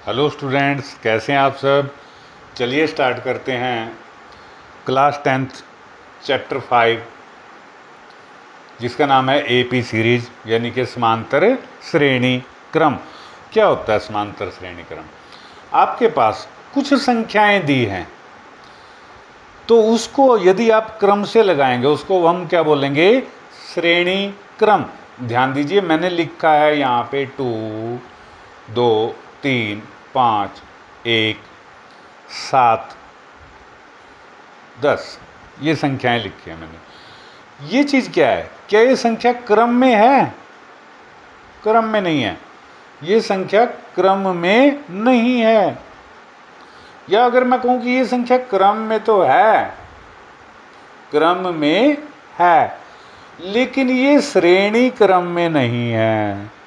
Hello students, कैसे हैं आप सब। चलिए स्टार्ट करते हैं क्लास 10th चैप्टर 5 जिसका नाम है एपी सीरीज यानी कि समांतर श्रेणी क्रम। क्या होता है समांतर श्रेणी क्रम? आपके पास कुछ संख्याएं दी हैं तो उसको यदि आप क्रम से लगाएंगे उसको हम क्या बोलेंगे? श्रेणी क्रम। ध्यान दीजिए, मैंने लिखा है यहाँ पे 2, 2, 3, 5, 1, 7, 10 ये संख्याएं लिखी हैं मैंने। ये चीज़ क्या है? क्या ये संख्या क्रम में है? क्रम में नहीं है। ये संख्या क्रम में नहीं है। या अगर मैं कहूँ कि ये संख्या क्रम में तो है, क्रम में है, लेकिन ये श्रेणी क्रम में नहीं है।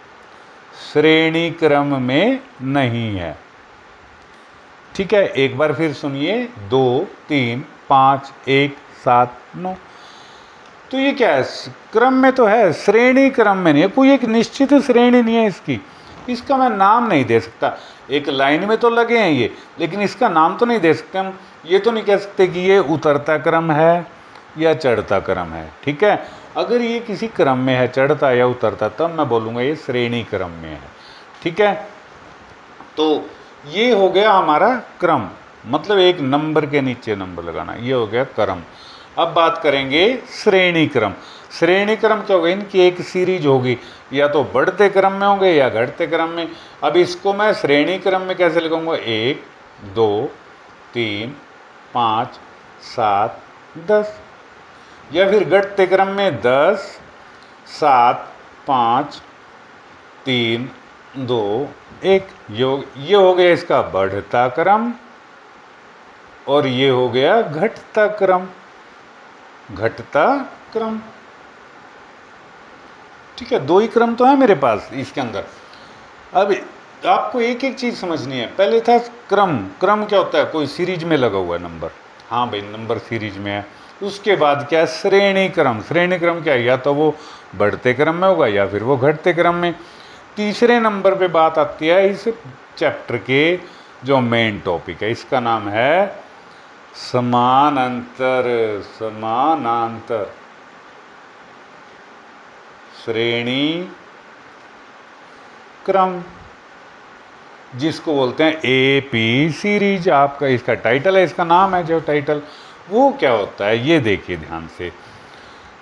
श्रेणी क्रम में नहीं है। ठीक है, एक बार फिर सुनिए। 2, 3, 5, 1, 7, 9। तो ये क्या है? क्रम में तो है, श्रेणी क्रम में नहीं है। कोई एक निश्चित श्रेणी नहीं है इसकी। इसका मैं नाम नहीं दे सकता। एक लाइन में तो लगे हैं ये, लेकिन इसका नाम तो नहीं दे सकते हम। ये तो नहीं कह सकते कि ये उतरता क्रम है या चढ़ता क्रम है। ठीक है, अगर ये किसी क्रम में है, चढ़ता या उतरता, तब मैं बोलूँगा ये श्रेणी क्रम में है। ठीक है, तो ये हो गया हमारा क्रम, मतलब एक नंबर के नीचे नंबर लगाना, ये हो गया क्रम। अब बात करेंगे श्रेणी क्रम। श्रेणी क्रम क्या होगा? इनकी एक सीरीज होगी, या तो बढ़ते क्रम में होंगे या घटते क्रम में। अब इसको मैं श्रेणी क्रम में कैसे लिखूंगा? 1, 2, 3, 5, 7, 10। या फिर घटते क्रम में 10, 7, 5, 3, 2, 1। ये हो गया इसका बढ़ता क्रम और ये हो गया घटता क्रम। घटता क्रम। ठीक है, दो ही क्रम तो है मेरे पास इसके अंदर। अब आपको एक एक चीज समझनी है। पहले था क्रम। क्रम क्या होता है? कोई सीरीज में लगा हुआ है नंबर। हाँ भाई, नंबर सीरीज में है। उसके बाद क्या है? श्रेणी क्रम। श्रेणी क्रम क्या है? या तो वो बढ़ते क्रम में होगा या फिर वो घटते क्रम में। तीसरे नंबर पे बात आती है इस चैप्टर के जो मेन टॉपिक है, इसका नाम है समानांतर। समानांतर श्रेणी क्रम, जिसको बोलते हैं एपी सीरीज। आपका इसका टाइटल है, इसका नाम है जो टाइटल। वो क्या होता है ये देखिए ध्यान से।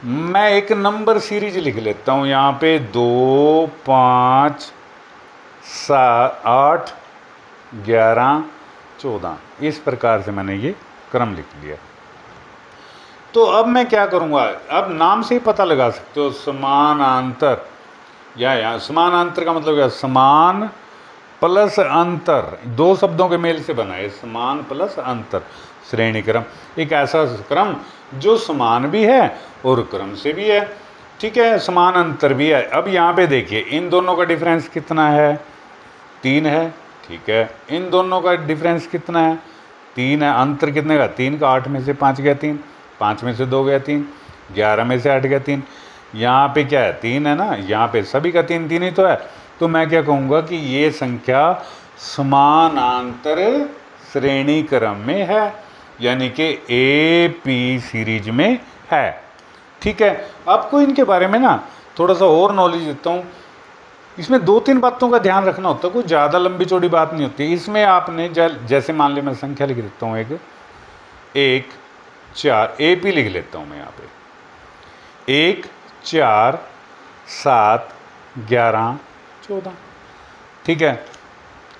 मैं एक नंबर सीरीज लिख लेता हूँ यहाँ पे 2, 5, 7, 8, 11, 14। इस प्रकार से मैंने ये क्रम लिख लिया। तो अब मैं क्या करूँगा? अब नाम से ही पता लगा सकते हो, समानांतर। या समानांतर का मतलब क्या? समान प्लस अंतर, दो शब्दों के मेल से बना है। समान प्लस अंतर श्रेणी क्रम। एक ऐसा क्रम जो समान भी है और क्रम से भी है। ठीक है, समान अंतर भी है। अब यहाँ पे देखिए, इन दोनों का डिफरेंस कितना है? 3 है। ठीक है, इन दोनों का डिफरेंस कितना है? 3 है। अंतर कितने का? 3 का। 8 में से 5 गया 3, 5 में से 2 गया 3, 11 में से 8 गया 3। यहाँ पे क्या है? 3 है ना। यहाँ पे सभी का 3 3 ही तो है। तो मैं क्या कहूँगा कि ये संख्या समानांतर श्रेणी क्रम में है, यानी कि एपी सीरीज में है। ठीक है, आपको इनके बारे में ना थोड़ा सा और नॉलेज देता हूँ। इसमें 2-3 बातों का ध्यान रखना होता है, कोई ज़्यादा लंबी चौड़ी बात नहीं होती इसमें। आपने जैसे मान लिया, मैं संख्या लिख देता हूँ 1, 4, एपी लिख लेता हूँ मैं यहाँ पे। 1, 4, 7, 11, 14। ठीक है,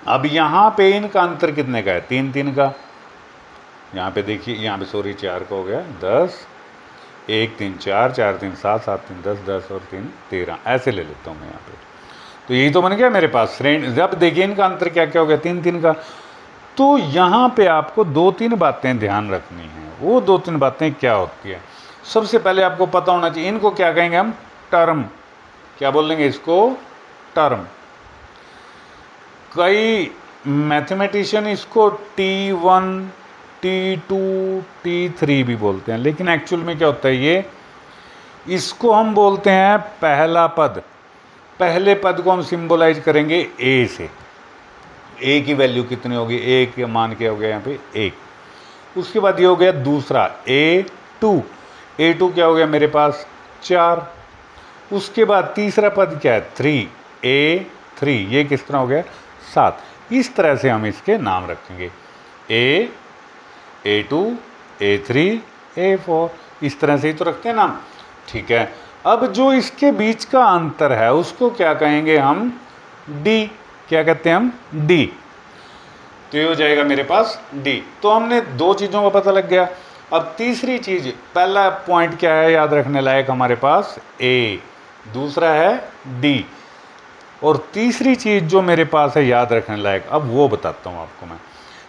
अब यहाँ पे इनका अंतर कितने का है? 3 3 का। यहाँ पे देखिए, यहाँ पे सॉरी 4 का हो गया 10। 1 3 4, 4 3 7, 7 3 10, 10 और 3 13। ऐसे ले लेता हूँ मैं यहाँ पे। तो यही तो बन गया मेरे पास श्रेणी। जब देखिए इनका अंतर क्या क्या हो गया? 3 3 का। तो यहाँ पे आपको 2-3 बातें ध्यान रखनी है। वो 2-3 बातें क्या होती है? सबसे पहले आपको पता होना चाहिए, इनको क्या कहेंगे हम? टर्म। क्या बोलेंगे इसको? टर्म। कई मैथमेटिशियन इसको T1, T2, T3 भी बोलते हैं, लेकिन एक्चुअल में क्या होता है इसको हम बोलते हैं पहला पद। पहले पद को हम सिंबलाइज करेंगे ए से। ए की वैल्यू कितनी होगी, ए के मान क्या हो गया यहाँ पे 1। उसके बाद ये हो गया दूसरा A2, A2 क्या हो गया मेरे पास 4। उसके बाद तीसरा पद क्या है 3A3, ये किस तरह हो गया 7। इस तरह से हम इसके नाम रखेंगे A, A2, A3, A4, इस तरह से ही तो रखते हैं नाम। ठीक है, अब जो इसके बीच का अंतर है उसको क्या कहेंगे हम, D। क्या कहते हैं हम, D। तो ये हो जाएगा मेरे पास D। तो हमने दो चीज़ों का पता लग गया। अब तीसरी चीज़, पहला पॉइंट क्या है याद रखने लायक हमारे पास A, दूसरा है D, और तीसरी चीज़ जो मेरे पास है याद रखने लायक, अब वो बताता हूँ आपको मैं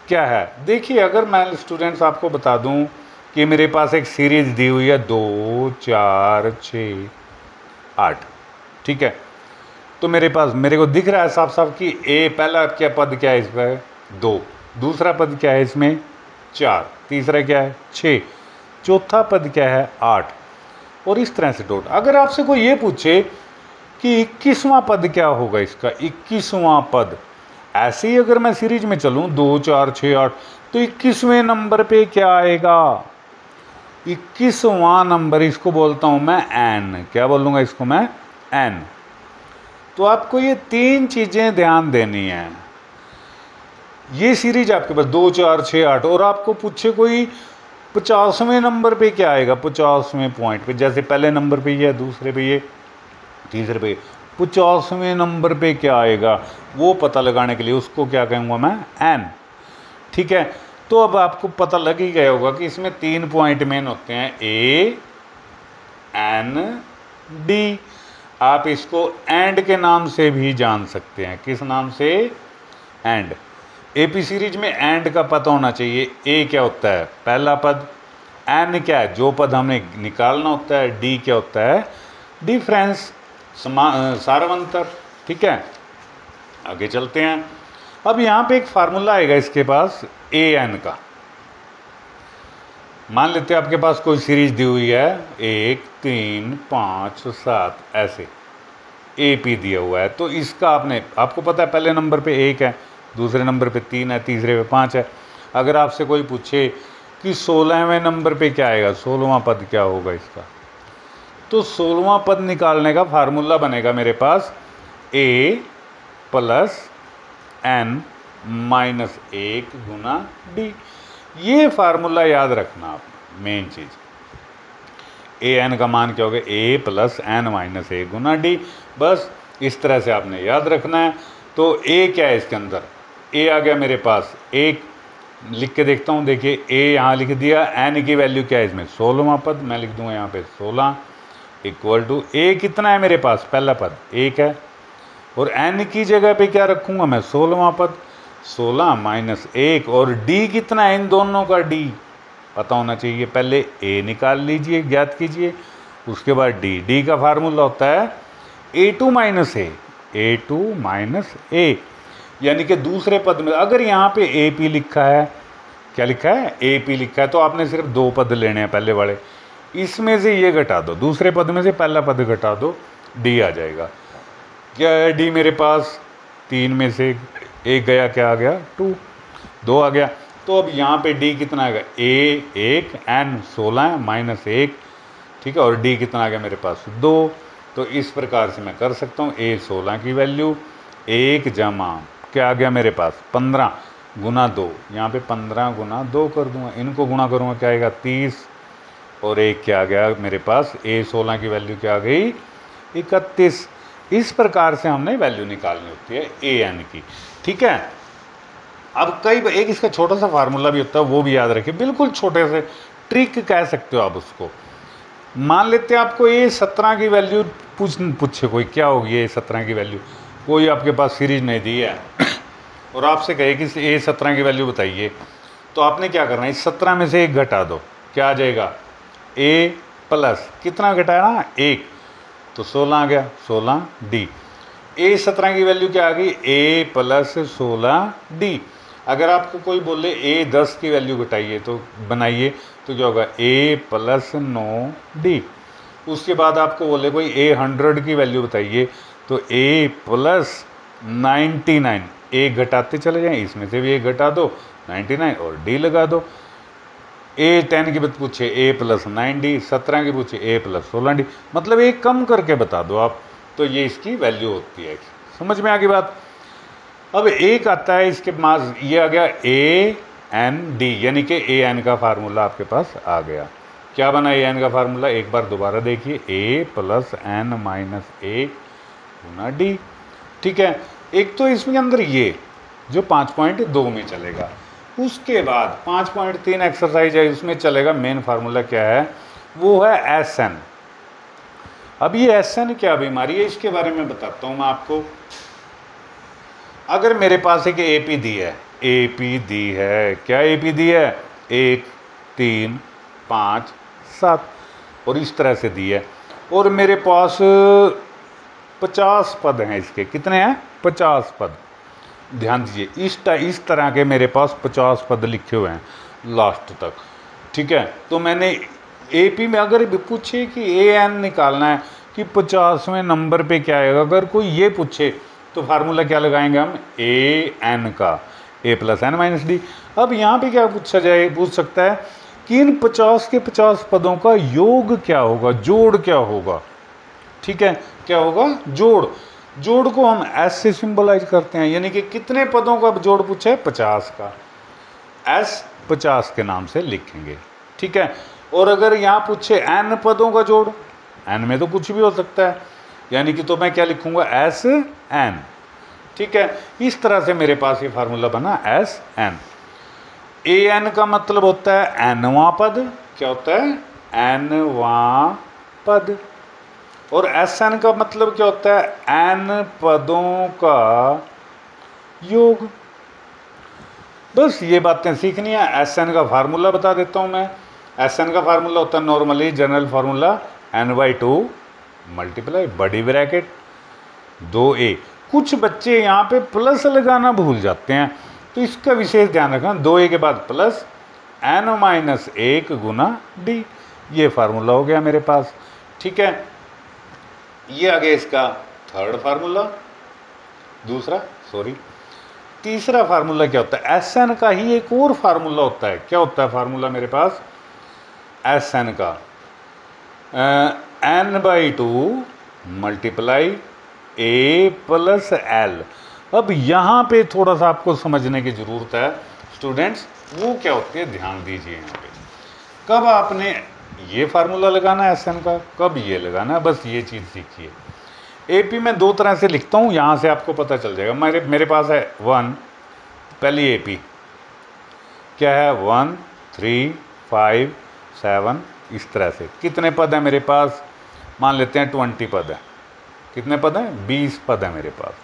क्या है। देखिए, अगर मैं स्टूडेंट्स आपको बता दूँ कि मेरे पास एक सीरीज दी हुई है 2, 4, 6, 8, ठीक है, तो मेरे को दिख रहा है साफ साफ कि ए पहला क्या पद क्या है इसमें 2, दूसरा पद क्या है इसमें 4, तीसरा क्या है 6, चौथा पद क्या है 8, और इस तरह से डॉट। अगर आपसे कोई ये पूछे कि 21वां पद क्या होगा इसका, 21वां पद, ऐसे ही अगर मैं सीरीज में चलूँ 2, 4, 6, 8, तो 21वें नंबर पे क्या आएगा, 21वां नंबर, इसको बोलता हूँ मैं एन। क्या बोलूँगा इसको मैं, एन। तो आपको ये तीन चीज़ें ध्यान देनी है। ये सीरीज आपके पास 2, 4, 6, 8, और आपको पूछे कोई 50वें नंबर पे क्या आएगा, 50वें पॉइंट पे, जैसे पहले नंबर पे ये, दूसरे पे ये, तीसरे पे, 50वें नंबर पे क्या आएगा, वो पता लगाने के लिए उसको क्या कहूँगा मैं, एन। ठीक है, तो अब आपको पता लग ही गया होगा कि इसमें 3 पॉइंट मेन होते हैं, ए, एन, डी। आप इसको एंड के नाम से भी जान सकते हैं। किस नाम से, एंड। एपी सीरीज में एंड का पता होना चाहिए। ए क्या होता है, पहला पद, एन क्या है, जो पद हमने निकालना होता है, डी क्या होता है, डिफरेंस, सारवंतर। ठीक है, आगे चलते हैं। अब यहाँ पे एक फार्मूला आएगा इसके पास ए एन का। मान लेते हैं आपके पास कोई सीरीज दी हुई है 1, 3, 5, 7, ऐसे ए पी दिया हुआ है। तो इसका आपको पता है पहले नंबर पे 1 है, दूसरे नंबर पे 3 है, तीसरे पे 5 है। अगर आपसे कोई पूछे कि 16वें नंबर पे क्या आएगा, 16वां पद क्या होगा इसका, तो 16वां पद निकालने का फार्मूला बनेगा मेरे पास ए प्लस एन माइनस 1 गुना डी। ये फार्मूला याद रखना आप, मेन चीज़। ए एन का मान क्या होगा, ए प्लस एन माइनस 1 गुना डी। बस इस तरह से आपने याद रखना है। तो ए क्या है इसके अंदर, ए आ गया मेरे पास 1, लिख के देखता हूँ। देखिए ए यहाँ लिख दिया, एन की वैल्यू क्या है इसमें 16वां पद, मैं लिख दूँगा यहाँ पे 16 इक्वल टू ए कितना है मेरे पास, पहला पद 1 है, और एन की जगह पे क्या रखूँगा मैं 16वां पद, 16 माइनस 1, और डी कितना है, इन दोनों का डी पता होना चाहिए। पहले ए निकाल लीजिए, ज्ञात कीजिए, उसके बाद डी का फार्मूला होता है A2 माइनस ए, A2 माइनस ए, यानी कि दूसरे पद में अगर यहाँ पे AP लिखा है, क्या लिखा है AP लिखा है, तो आपने सिर्फ 2 पद लेने हैं पहले वाले, इसमें से ये घटा दो, दूसरे पद में से पहला पद घटा दो, डी आ जाएगा। क्या है डी मेरे पास, 3 में से 1 गया, क्या आ गया 2 आ गया। तो अब यहाँ पे डी कितना आएगा, ए 1, एन 16 माइनस 1, ठीक है, और डी कितना आ गया मेरे पास 2। तो इस प्रकार से मैं कर सकता हूँ, ए 16 की वैल्यू 1 जमा क्या आ गया मेरे पास 15 गुना 2, यहाँ पे 15 गुना 2 कर दूंगा, इनको गुणा करूँगा क्या आएगा 30, और एक क्या आ गया मेरे पास, ए 16 की वैल्यू क्या आ गई 31। इस प्रकार से हमने वैल्यू निकालनी होती है ए एन की। ठीक है, अब एक इसका छोटा सा फार्मूला भी होता है, वो भी याद रखिए, बिल्कुल छोटे से ट्रिक कह सकते हो आप उसको। मान लेते हैं आपको ए 17 की वैल्यू पूछे कोई, क्या होगी ए 17 की वैल्यू, कोई आपके पास सीरीज नहीं दी है और आपसे कहे कि ए 17 की वैल्यू बताइए, तो आपने क्या करना है, इस 17 में से 1 घटा दो, क्या आ जाएगा ए प्लस कितना घटाया ना 1, तो 16 आ गया, 16 डी। ए 17 की वैल्यू क्या आ गई, ए प्लस 16 डी। अगर आपको कोई बोले ए 10 की वैल्यू घटाइए तो बनाइए, तो क्या होगा ए प्लस 9 डी। उसके बाद आपको बोले कोई ए 100 की वैल्यू बताइए, तो ए प्लस 99, एक घटाते चले जाएं, इसमें से भी एक घटा दो 99 और डी लगा दो। ए 10 की बात पूछे ए प्लस 9D, 17 की पूछे ए प्लस 16D, मतलब एक कम करके बता दो आप, तो ये इसकी वैल्यू होती है। समझ में आ गई बात। अब एक आता है इसके पास, ये आ गया ए एन डी, यानी कि ए एन का फार्मूला आपके पास आ गया। क्या बना ए एन का फार्मूला, एक बार दोबारा देखिए, ए प्लस एन माइनस ए गुना डी। ठीक है, एक तो इसमें अंदर ये जो 5.2 में चलेगा, उसके बाद 5.3 एक्सरसाइज है, उसमें चलेगा मेन फार्मूला क्या है, वो है एस एन। अब ये एस एन क्या बीमारी है, इसके बारे में बताता हूँ मैं आपको। अगर मेरे पास एक ए पी दी है, ए पी दी है, क्या ए पी दी है, 1 3 5 7 और इस तरह से दी है, और मेरे पास 50 पद हैं इसके, कितने हैं, 50 पद। ध्यान दीजिए, इस तरह के मेरे पास 50 पद लिखे हुए हैं लास्ट तक। ठीक है, तो मैंने एपी में अगर भी पूछे कि ए एन निकालना है कि 50वें नंबर पे क्या आएगा, अगर कोई ये पूछे तो फार्मूला क्या लगाएंगे हम, ए एन का, ए प्लस एन माइनस डी। अब यहाँ पे क्या पूछ सकता है कि इन 50 के 50 पदों का योग क्या होगा, जोड़ क्या होगा। ठीक है, क्या होगा, जोड़ को हम एस से सिंबलाइज करते हैं, यानी कि कितने पदों का जोड़ पूछे, 50 का, एस 50 के नाम से लिखेंगे। ठीक है, और अगर यहाँ पूछे एन पदों का जोड़, एन में तो कुछ भी हो सकता है, यानी कि तो मैं क्या लिखूंगा, एस एन। ठीक है, इस तरह से मेरे पास ये फार्मूला बना एस एन। ए एन का मतलब होता है एनवां पद, क्या होता है, एनवां पद। और एस एन का मतलब क्या होता है, एन पदों का योग। बस ये बातें सीखनी है। एस एन का फार्मूला बता देता हूँ मैं। एस एन का फार्मूला होता है normally general formula n/2 multiply बड़ी ब्रैकेट 2a। कुछ बच्चे यहाँ पे प्लस लगाना भूल जाते हैं, तो इसका विशेष ध्यान रखना, 2a के बाद प्लस n-1 गुना d। ये फार्मूला हो गया मेरे पास। ठीक है, ये आ गया इसका थर्ड फार्मूला। तीसरा फार्मूला क्या होता है, एस एन का ही एक और फार्मूला होता है। क्या होता है फार्मूला मेरे पास एस एन का, n/2 multiply a plus L. अब यहाँ पे थोड़ा सा आपको समझने की ज़रूरत है स्टूडेंट्स, वो क्या होती है, ध्यान दीजिए। यहाँ पे कब आपने ये फार्मूला लगाना है एस एन का, कब ये लगाना है, बस ये चीज़ सीखिए। एपी में दो तरह से लिखता हूँ, यहाँ से आपको पता चल जाएगा। मेरे पास है 1, पहली एपी क्या है, 1 3 5 7, इस तरह से। कितने पद हैं मेरे पास, मान लेते हैं 20 पद है। कितने पद हैं, 20 पद है मेरे पास।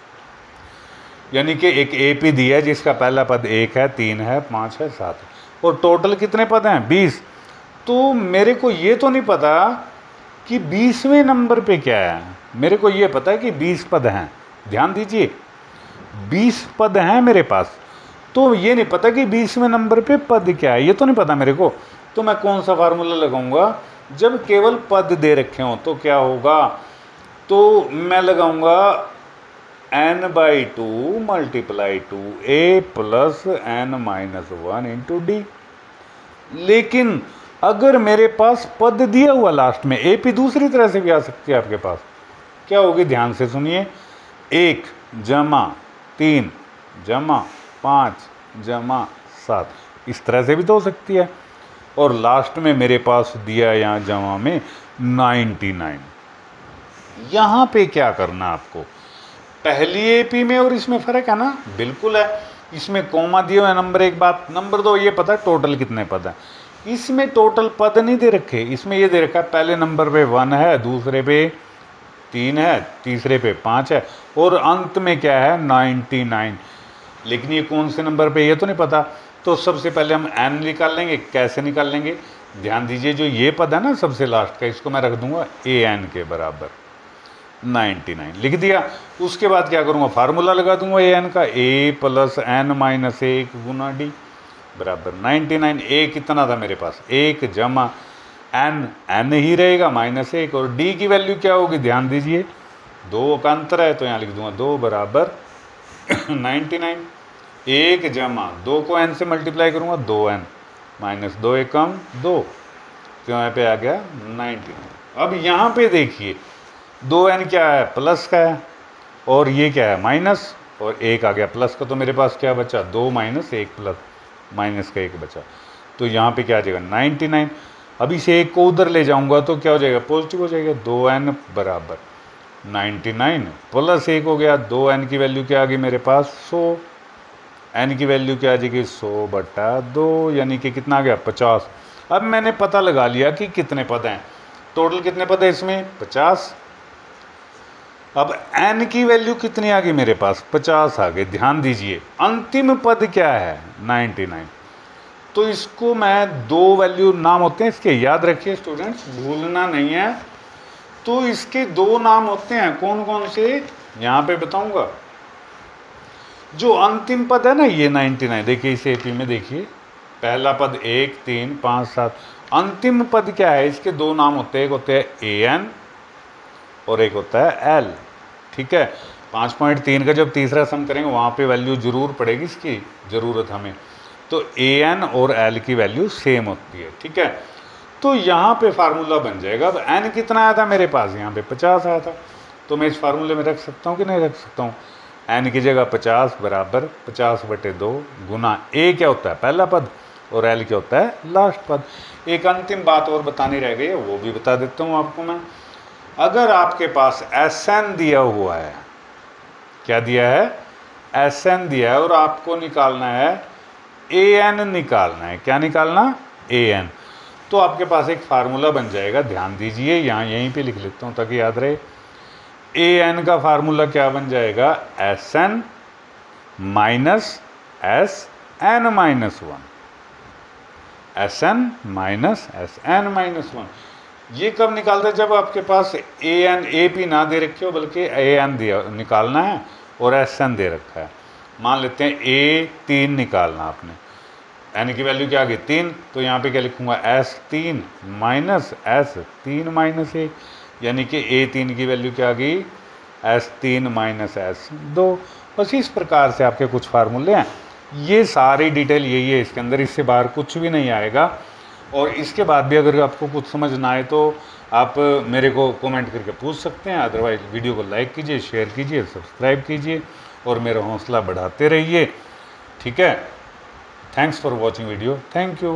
यानी कि एक एपी दी है जिसका पहला पद 1 है, 3 है, 5 है, 7 है, और टोटल कितने पद हैं, 20। तो मेरे को ये तो नहीं पता कि 20वें नंबर पे क्या है, मेरे को ये पता है कि 20 पद हैं। ध्यान दीजिए, 20 पद हैं मेरे पास, तो ये नहीं पता कि 20वें नंबर पे पद क्या है, ये तो नहीं पता मेरे को। तो मैं कौन सा फार्मूला लगाऊंगा, जब केवल पद दे रखे हों तो क्या होगा, तो मैं लगाऊंगा n/2 multiply 2a plus n-1 into D. लेकिन अगर मेरे पास पद दिया हुआ लास्ट में, एपी दूसरी तरह से भी आ सकती है आपके पास। क्या होगी, ध्यान से सुनिए, 1 जमा 3 जमा 5 जमा 7, इस तरह से भी तो हो सकती है। और लास्ट में मेरे पास दिया यहाँ जमा में 99। यहाँ पे क्या करना आपको, पहली एपी में और इसमें फ़र्क है ना, बिल्कुल है। इसमें कोमा दिया हुआ है, नंबर 1 बात। नंबर 2 ये पता है टोटल कितने पद हैं, इसमें टोटल पद नहीं दे रखे, इसमें ये दे रखा है पहले नंबर पे 1 है, दूसरे पे 3 है, तीसरे पे 5 है, और अंत में क्या है 99। लेकिन ये कौन से नंबर पे ये तो नहीं पता, तो सबसे पहले हम n निकाल लेंगे। कैसे निकाल लेंगे, ध्यान दीजिए, जो ये पद है ना सबसे लास्ट का, इसको मैं रख दूंगा an के बराबर 99, लिख दिया। उसके बाद क्या करूँगा, फार्मूला लगा दूंगा an का, a plus n-1 Guna D बराबर 99। a कितना था मेरे पास, 1 जमा n ही रहेगा -1, और d की वैल्यू क्या होगी, ध्यान दीजिए 2 का अंतर है, तो यहाँ लिख दूंगा 2 बराबर 99, 1 जमा 2 को n से मल्टीप्लाई करूँगा 2n माइनस 2 1 कम 2, तो यहाँ पे आ गया 99। अब यहाँ पे देखिए 2n क्या है, प्लस का है, और ये क्या है, माइनस, और 1 आ गया प्लस का, तो मेरे पास क्या बचा, 2 माइनस 1 प्लस माइनस का 1 बचा, तो यहाँ पे क्या आ जाएगा 99। अब इसे 1 को उधर ले जाऊँगा तो क्या हो जाएगा, पॉजिटिव हो जाएगा, 2n बराबर 99 प्लस 1 हो गया, 2n की वैल्यू क्या आ गई मेरे पास 100, n की वैल्यू क्या आ जाएगी 100/2, यानी कि कितना आ गया 50। अब मैंने पता लगा लिया कि कितने पद हैं, टोटल कितने पद है इसमें 50। अब n की वैल्यू कितनी आ गई मेरे पास 50 आ गई। ध्यान दीजिए अंतिम पद क्या है 99, तो इसको मैं 2 वैल्यू नाम होते हैं इसके, याद रखिए स्टूडेंट्स, भूलना नहीं है। तो इसके 2 नाम होते हैं, कौन कौन से, यहाँ पे बताऊंगा। जो अंतिम पद है ना ये 99, देखिए इस एपी में देखिए, पहला पद 1 3 5 7, अंतिम पद क्या है, इसके 2 नाम होते हैं, एक होते हैं an और एक होता है l, ठीक है। 5.3 का जब तीसरा सम करेंगे वहाँ पे वैल्यू जरूर पड़ेगी, इसकी ज़रूरत हमें, तो an और l की वैल्यू सेम होती है, ठीक है। तो यहाँ पे फार्मूला बन जाएगा। अब n कितना आया था मेरे पास, यहाँ पे 50 आया था, तो मैं इस फार्मूले में रख सकता हूँ कि नहीं रख सकता हूँ। n की जगह 50 बराबर 50/2 गुना a क्या होता है पहला पद, और l क्या होता है लास्ट पद। एक अंतिम बात और बतानी रह गई है, वो भी बता देता हूँ आपको मैं। अगर आपके पास Sn दिया हुआ है, क्या दिया है Sn दिया है, और आपको निकालना है An निकालना है, क्या निकालना An, तो आपके पास एक फार्मूला बन जाएगा। ध्यान दीजिए यहाँ यहीं पे लिख लेता हूँ ताकि याद रहे। An का फार्मूला क्या बन जाएगा, Sn minus Sn-1, Sn minus Sn-1। ये कब निकालते हैं, जब आपके पास An AP ना दे रखे हो, बल्कि An दिया निकालना है और Sn दे रखा है। मान लेते हैं A3 निकालना आपने, n की वैल्यू क्या आ गई 3, तो यहाँ पे क्या लिखूंगा S3 माइनस S3 माइनस 1, यानी कि A3 की वैल्यू क्या आ गई S3 माइनस S2। बस इस प्रकार से आपके कुछ फार्मूले हैं, ये सारी डिटेल यही है इसके अंदर, इससे बाहर कुछ भी नहीं आएगा। और इसके बाद भी अगर आपको कुछ समझ ना आए तो आप मेरे को कमेंट करके पूछ सकते हैं, अदरवाइज वीडियो को लाइक कीजिए, शेयर कीजिए, सब्सक्राइब कीजिए और मेरा हौसला बढ़ाते रहिए, ठीक है। Thanks for watching video, thank you.